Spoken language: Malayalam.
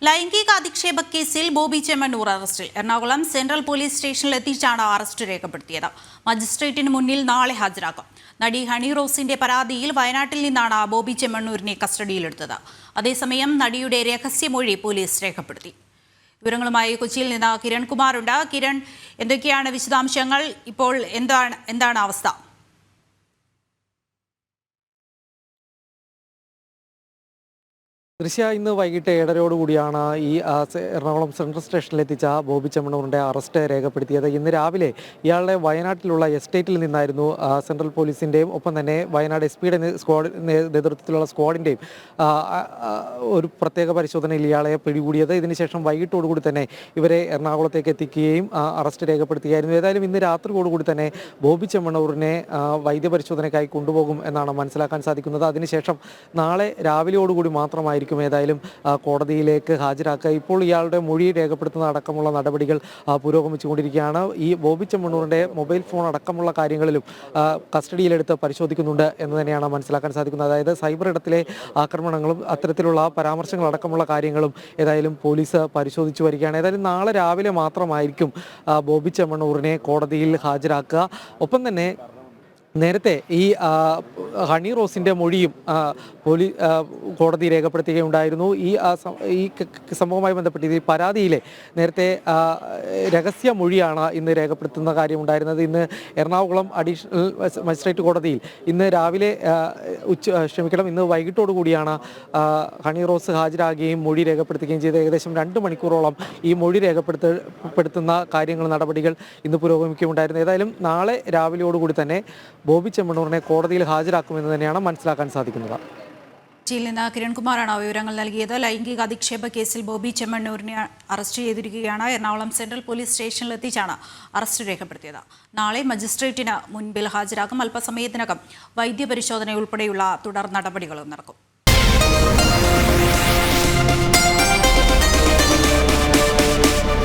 ലൈംഗിക അധിക്ഷേപ കേസിൽ ബോബി ചെമ്മണ്ണൂർ അറസ്റ്റിൽ. എറണാകുളം സെൻട്രൽ പോലീസ് സ്റ്റേഷനിൽ എത്തിച്ചാണ് അറസ്റ്റ് രേഖപ്പെടുത്തിയത്. മജിസ്ട്രേറ്റിന് മുന്നിൽ നാളെ ഹാജരാക്കും. നടി ഹണി റോസിന്റെ പരാതിയിൽ വയനാട്ടിൽ നിന്നാണ് ബോബി ചെമ്മണ്ണൂരിനെ കസ്റ്റഡിയിലെടുത്തത്. അതേസമയം നടിയുടെ രഹസ്യമൊഴി പോലീസ് രേഖപ്പെടുത്തി. വിവരങ്ങളുമായി കൊച്ചിയിൽ നിന്ന് കിരൺ കുമാറുണ്ട്. കിരൺ, എന്തൊക്കെയാണ് വിശദാംശങ്ങൾ? ഇപ്പോൾ എന്താണ് അവസ്ഥ? ദൃശ്യ ഇന്ന് വൈകിട്ട് 7:30 ഈ എറണാകുളം സെൻട്രൽ സ്റ്റേഷനിലെത്തിച്ച ബോബി ചെമ്മണ്ണൂറിൻ്റെ അറസ്റ്റ് രേഖപ്പെടുത്തിയത്. ഇന്ന് രാവിലെ ഇയാളുടെ വയനാട്ടിലുള്ള എസ്റ്റേറ്റിൽ നിന്നായിരുന്നു സെൻട്രൽ പോലീസിൻ്റെയും ഒപ്പം തന്നെ വയനാട് SP നേതൃത്വത്തിലുള്ള സ്ക്വാഡിൻ്റെയും ഒരു പ്രത്യേക പരിശോധനയിൽ ഇയാളെ പിടികൂടിയത്. ഇതിനുശേഷം വൈകിട്ടോടുകൂടി തന്നെ ഇവരെ എറണാകുളത്തേക്ക് എത്തിക്കുകയും അറസ്റ്റ് രേഖപ്പെടുത്തുകയായിരുന്നു. ഏതായാലും ഇന്ന് രാത്രിയോടുകൂടി തന്നെ ബോബി ചെമ്മണ്ണൂറിനെ വൈദ്യപരിശോധനയ്ക്കായി കൊണ്ടുപോകും എന്നാണ് മനസ്സിലാക്കാൻ സാധിക്കുന്നത്. അതിനുശേഷം നാളെ രാവിലെയോടുകൂടി മാത്രമായിരിക്കും ഏതായാലും കോടതിയിലേക്ക് ഹാജരാക്കുക. ഇപ്പോൾ ഇയാളുടെ മൊഴി രേഖപ്പെടുത്തുന്ന അടക്കമുള്ള നടപടികൾ പുരോഗമിച്ചുകൊണ്ടിരിക്കുകയാണ്. ഈ ബോബി ചെമ്മണ്ണൂറിൻ്റെ മൊബൈൽ ഫോൺ അടക്കമുള്ള കാര്യങ്ങളിലും കസ്റ്റഡിയിലെടുത്ത് പരിശോധിക്കുന്നുണ്ട് എന്ന് തന്നെയാണ് മനസ്സിലാക്കാൻ സാധിക്കുന്നത്. അതായത് സൈബർ ഇടത്തിലെ ആക്രമണങ്ങളും അത്തരത്തിലുള്ള പരാമർശങ്ങൾ അടക്കമുള്ള കാര്യങ്ങളും ഏതായാലും പോലീസ് പരിശോധിച്ചു വരികയാണ്. ഏതായാലും നാളെ രാവിലെ മാത്രമായിരിക്കും ബോബി ചെമ്മണ്ണൂറിനെ കോടതിയിൽ ഹാജരാക്കുക. ഒപ്പം തന്നെ നേരത്തെ ഈ ഹണി റോസിൻ്റെ മൊഴിയും കോടതി രേഖപ്പെടുത്തുകയുണ്ടായിരുന്നു. ഈ സംഭവവുമായി ബന്ധപ്പെട്ട് ഈ പരാതിയിലെ നേരത്തെ രഹസ്യ മൊഴിയാണ് ഇന്ന് രേഖപ്പെടുത്തുന്ന കാര്യമുണ്ടായിരുന്നത്. ഇന്ന് എറണാകുളം അഡീഷണൽ മജിസ്ട്രേറ്റ് കോടതിയിൽ ഇന്ന് രാവിലെ ഇന്ന് വൈകിട്ടോടുകൂടിയാണ് ഹണി റോസ് ഹാജരാകുകയും മൊഴി രേഖപ്പെടുത്തുകയും ചെയ്ത് ഏകദേശം 2 മണിക്കൂറോളം ഈ മൊഴി രേഖപ്പെടുത്തുന്ന കാര്യങ്ങൾ നടപടികൾ ഇന്ന് പുരോഗമിക്കുകയുണ്ടായിരുന്നു. ഏതായാലും നാളെ രാവിലെയോടുകൂടി തന്നെ ബോബി ചെമ്മണ്ണൂറിനെ കോടതിയിൽ ഹാജരാക്കുമെന്ന് തന്നെയാണ് മനസ്സിലാക്കാൻ സാധിക്കുന്നത്. കൊച്ചിയിൽ നിന്ന് കിരൺകുമാറാണ് വിവരങ്ങൾ നൽകിയത്. ലൈംഗിക അധിക്ഷേപ കേസിൽ ബോബി ചെമ്മണ്ണൂരിനെ അറസ്റ്റ് ചെയ്തിരിക്കുകയാണ്. എറണാകുളം സെൻട്രൽ പോലീസ് സ്റ്റേഷനിൽ എത്തിച്ചാണ് അറസ്റ്റ് രേഖപ്പെടുത്തിയത്. നാളെ മജിസ്ട്രേറ്റിന് മുൻപിൽ ഹാജരാക്കും. അല്പസമയത്തിനകം വൈദ്യപരിശോധന ഉൾപ്പെടെയുള്ള തുടർ നടപടികളും നടക്കും.